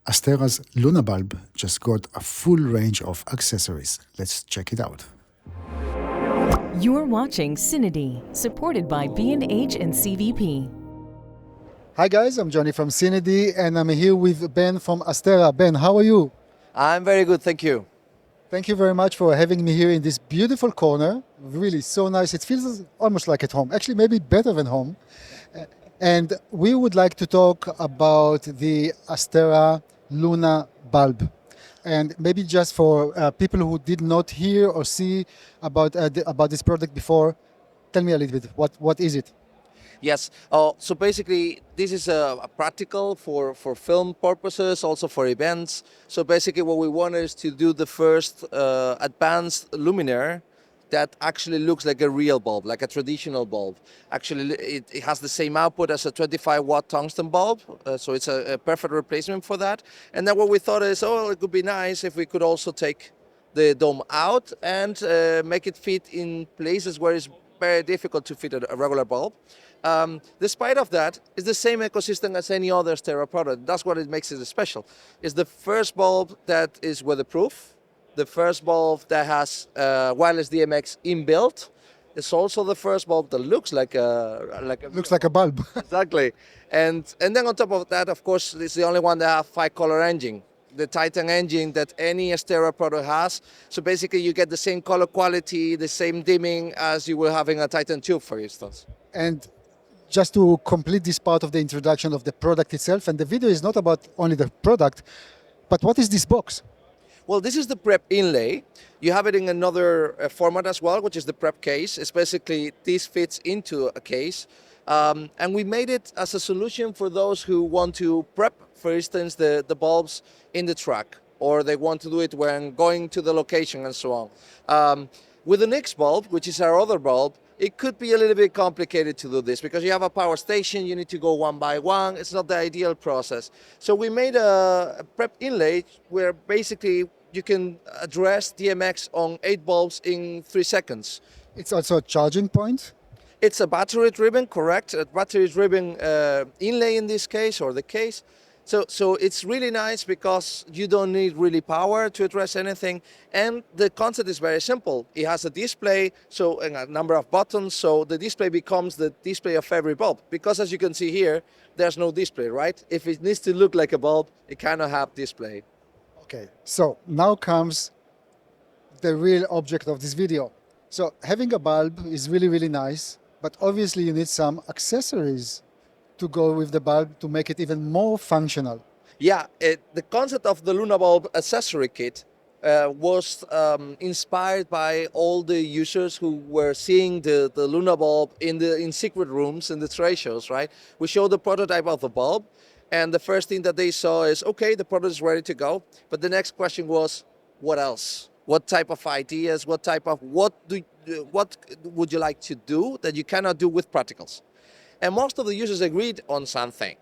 Astera's LunaBulb just got a full range of accessories. Let's check it out. You're watching CineD, supported by B&H and CVP. Hi guys, I'm Johnny from CineD and I'm here with Ben from Astera. Ben, how are you? I'm very good, thank you. Thank you very much for having me here in this beautiful corner. Really so nice. It feels almost like at home. Actually, maybe better than home. And we would like to talk about the Astera LunaBulb. And maybe just for people who did not hear or see about this product before, tell me a little bit, what is it? Yes, so basically this is a practical for film purposes, also for events. So basically what we want is to do the first advanced luminaire that actually looks like a real bulb, like a traditional bulb. Actually, it has the same output as a 25-watt tungsten bulb, so it's a perfect replacement for that. And then what we thought is, it could be nice if we could also take the dome out and make it fit in places where it's very difficult to fit a regular bulb. Despite of that, it's the same ecosystem as any other Astera product. That's what it makes it special. It's the first bulb that is weatherproof, the first bulb that has wireless DMX inbuilt. It's also the first bulb that looks like a bulb. Exactly. And then on top of that, of course, it's the only one that has 5-color engine. The Titan engine that any Astera product has. So basically you get the same color quality, the same dimming as you will have in a Titan tube, for instance. And just to complete this part of the introduction of the product itself, and the video is not about only the product, but what is this box? Well, this is the prep inlay. You have it in another format as well, which is the prep case. It's basically, this fits into a case. And we made it as a solution for those who want to prep, for instance, the bulbs in the truck, or they want to do it when going to the location and so on. With the next bulb, which is our other bulb, it could be a little bit complicated to do this because you have a power station, you need to go one by one. It's not the ideal process. So we made a prep inlay where basically you can address DMX on 8 bulbs in 3 seconds. It's also a charging point? It's a battery-driven, correct? A battery-driven inlay in this case, or the case. So it's really nice because you don't need really power to address anything. And the concept is very simple. It has a display, so and a number of buttons, so the display becomes the display of every bulb. Because as you can see here, there's no display, right? If it needs to look like a bulb, it cannot have display. Okay, so now comes the real object of this video. So having a bulb is really, really nice, but obviously you need some accessories to go with the bulb to make it even more functional. Yeah, the concept of the LunaBulb Accessory Kit was inspired by all the users who were seeing the LunaBulb in secret rooms in the trade shows, right? We showed the prototype of the bulb, and the first thing that they saw is, okay, the product is ready to go, but the next question was, what else? What type of ideas, what would you like to do that you cannot do with practicals? And most of the users agreed on something.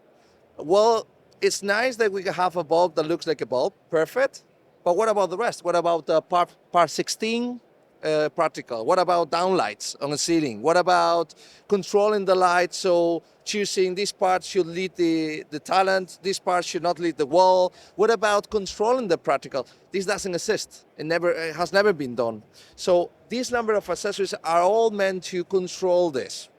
Well, it's nice that we have a bulb that looks like a bulb, perfect. But what about the rest? What about the part 16 practical? What about downlights on the ceiling? What about controlling the light? So choosing this part should lead the talent, this part should not lead the wall. What about controlling the practical? This doesn't exist. It has never been done. So this number of accessories are all meant to control this.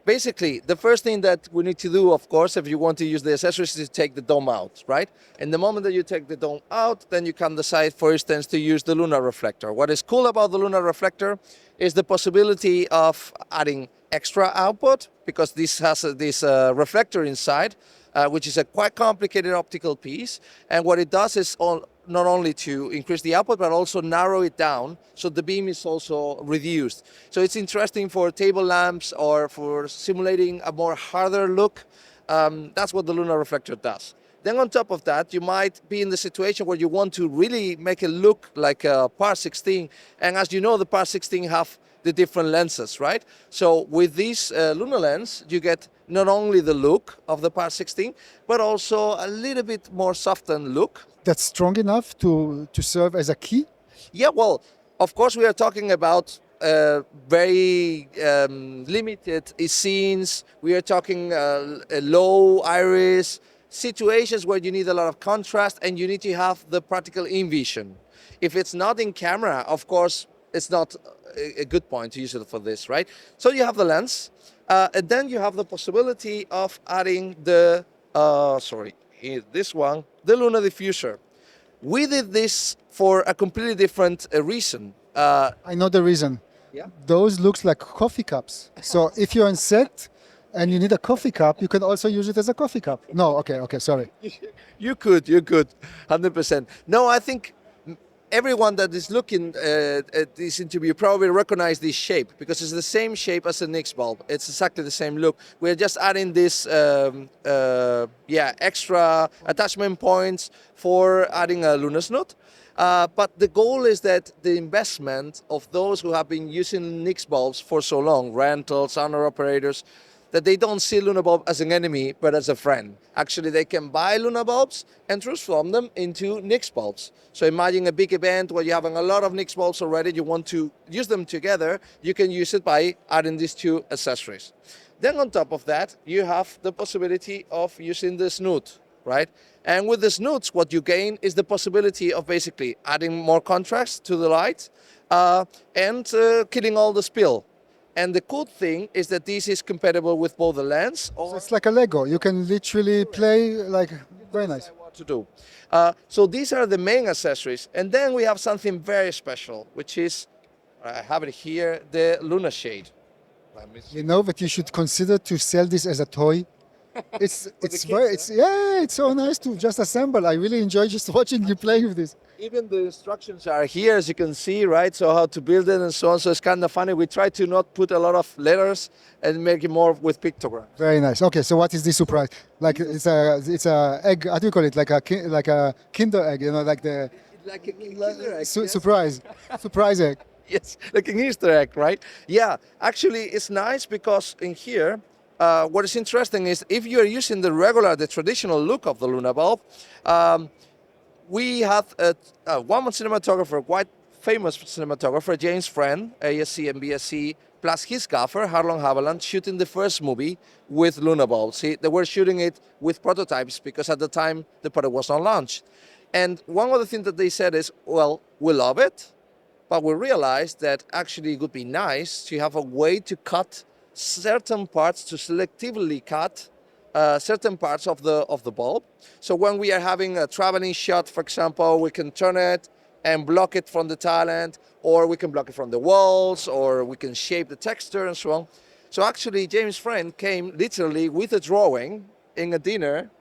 Basically, the first thing that we need to do, of course, if you want to use the accessories, is to take the dome out, right? And the moment that you take the dome out, then you can decide, for instance, to use the lunar reflector. What is cool about the lunar reflector is the possibility of adding extra output, because this has this reflector inside, which is a quite complicated optical piece. And what it does is not only to increase the output, but also narrow it down, so the beam is also reduced. So it's interesting for table lamps or for simulating a more harder look. That's what the lunar reflector does. Then on top of that, you might be in the situation where you want to really make it look like a Part 16. And as you know, the Part 16 have the different lenses, right? So with this lunar lens, you get not only the look of the Part 16, but also a little bit more softened look. That's strong enough to serve as a key? Yeah, well, of course we are talking about very limited scenes. We are talking a low iris, situations where you need a lot of contrast and you need to have the practical in vision. If it's not in camera, of course, it's not a good point to use it for this, right? So you have the lens, and then you have the possibility of adding the, this one, the Luna diffuser. We did this for a completely different reason. I know the reason. Yeah. Those looks like coffee cups. So if you're on set and you need a coffee cup, you can also use it as a coffee cup. No, okay, sorry. You could, 100%. No, I think everyone that is looking at this interview probably recognize this shape because it's the same shape as a Nix bulb. It's exactly the same look. We're just adding this extra attachment points for adding a Luna snoot. But the goal is that the investment of those who have been using Nix bulbs for so long, rentals, owner operators, that they don't see LunaBulb as an enemy, but as a friend. Actually, they can buy LunaBulbs and transform them into Nix bulbs. So imagine a big event where you're having a lot of Nix bulbs already, you want to use them together, you can use it by adding these two accessories. Then on top of that, you have the possibility of using the snoot, right? And with the snoots, what you gain is the possibility of basically adding more contrast to the light and killing all the spill. And the cool thing is that this is compatible with both the lens. So it's like a Lego. You can literally play like, very nice. What to do. So these are the main accessories. And then we have something very special, which is, I have it here, the Luna shade. You know that you should consider to sell this as a toy. It's so nice to just assemble. I really enjoy just watching you playing with this. Even the instructions are here, as you can see, right? So how to build it and so on. So it's kind of funny. We try to not put a lot of letters and make it more with pictograms. Very nice. Okay, so what is this surprise? Like it's a egg. How do you call it? Like a Kinder egg. You know, like the Like a Kinder egg. surprise, surprise egg. Yes, like an Easter egg, right? Yeah, actually, it's nice because in here, what is interesting is if you're using the traditional look of the LunaBulb, we have one cinematographer, quite famous cinematographer, James Friend, ASC and BSc, plus his gaffer, Harlan Haviland, shooting the first movie with LunaBulb. See, they were shooting it with prototypes because at the time the product was not launched. And one of the things that they said is, well, we love it, but we realized that actually it would be nice to have a way to cut certain parts, to selectively cut certain parts of the bulb. So when we are having a traveling shot, for example, we can turn it and block it from the talent, or we can block it from the walls, or we can shape the texture and so on. So actually, James Friend came literally with a drawing in a dinner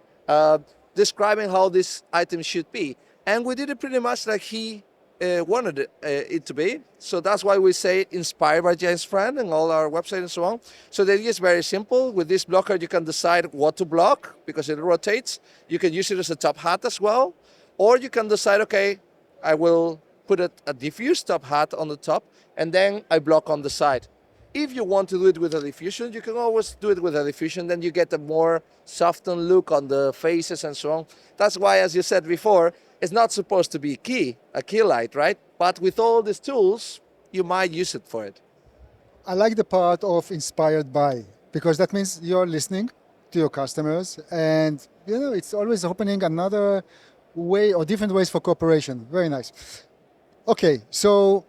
describing how this item should be. And we did it pretty much like he wanted it to be. So that's why we say inspired by James Friend and all our website and so on. So the idea is very simple. With this blocker, you can decide what to block because it rotates. You can use it as a top hat as well. Or you can decide, okay, I will put a diffuse top hat on the top and then I block on the side. If you want to do it with a diffusion, you can always do it with a diffusion. Then you get a more softened look on the faces and so on. That's why, as you said before, it's not supposed to be a key light, right? But with all these tools, you might use it for it. I like the part of inspired by, because that means you're listening to your customers and you know it's always opening another way or different ways for cooperation. Very nice. Okay, so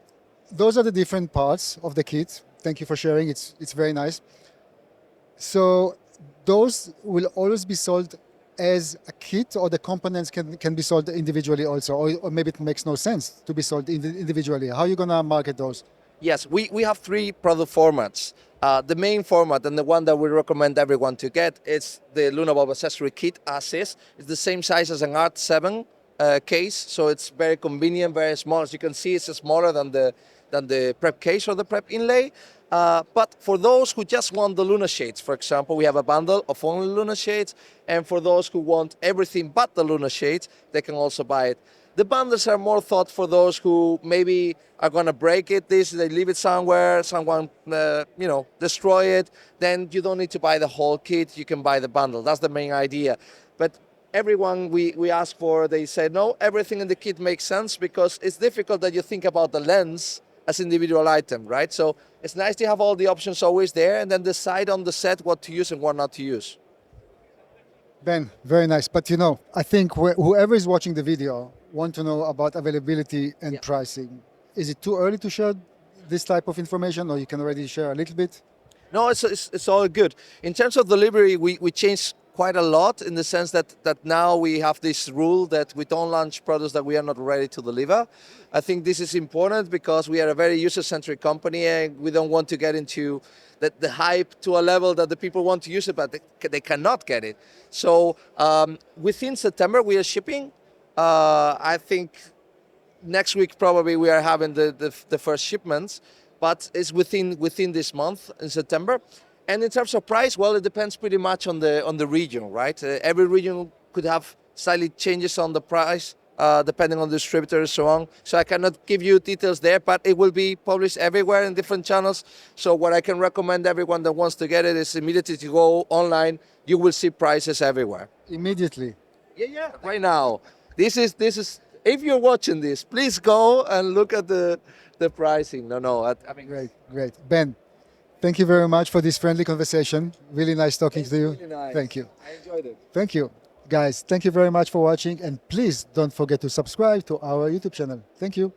those are the different parts of the kit. Thank you for sharing. It's very nice. So those will always be sold as a kit, or the components can be sold individually also, or maybe it makes no sense to be sold individually. How are you going to market those? Yes, we have three product formats. The main format and the one that we recommend everyone to get is the LunaBulb Accessory Kit as is. It's the same size as an Art 7 case, so it's very convenient, very small. As you can see, it's smaller than the prep case or the prep inlay. But for those who just want the Luna shades, for example, we have a bundle of only Luna shades, and for those who want everything but the Luna shades, they can also buy it. The bundles are more thought for those who maybe are going to break it, they leave it somewhere, someone destroy it, then you don't need to buy the whole kit, you can buy the bundle. That's the main idea. But everyone we ask for, they say, no, everything in the kit makes sense because it's difficult that you think about the lens as individual item, right? So it's nice to have all the options always there and then decide on the set what to use and what not to use. Ben, very nice. But you know, I think whoever is watching the video want to know about availability and Yeah. pricing. Is it too early to share this type of information, or you can already share a little bit? No, it's all good. In terms of delivery, we changed quite a lot in the sense that now we have this rule that we don't launch products that we are not ready to deliver. I think this is important because we are a very user-centric company and we don't want to get into the hype to a level that the people want to use it, but they cannot get it. So within September, we are shipping. I think next week probably we are having the first shipments, but it's within this month in September. And in terms of price, well, it depends pretty much on the region, right? Every region could have slightly changes on the price depending on the distributor and so on. So I cannot give you details there, but it will be published everywhere in different channels. So what I can recommend everyone that wants to get it is immediately to go online. You will see prices everywhere. Immediately. Yeah. Right now, this is. If you're watching this, please go and look at the pricing. I mean, Great. Ben, thank you very much for this friendly conversation. Really nice talking to you. really nice. Thank you. I enjoyed it. Thank you. Guys, thank you very much for watching, and please don't forget to subscribe to our YouTube channel. Thank you.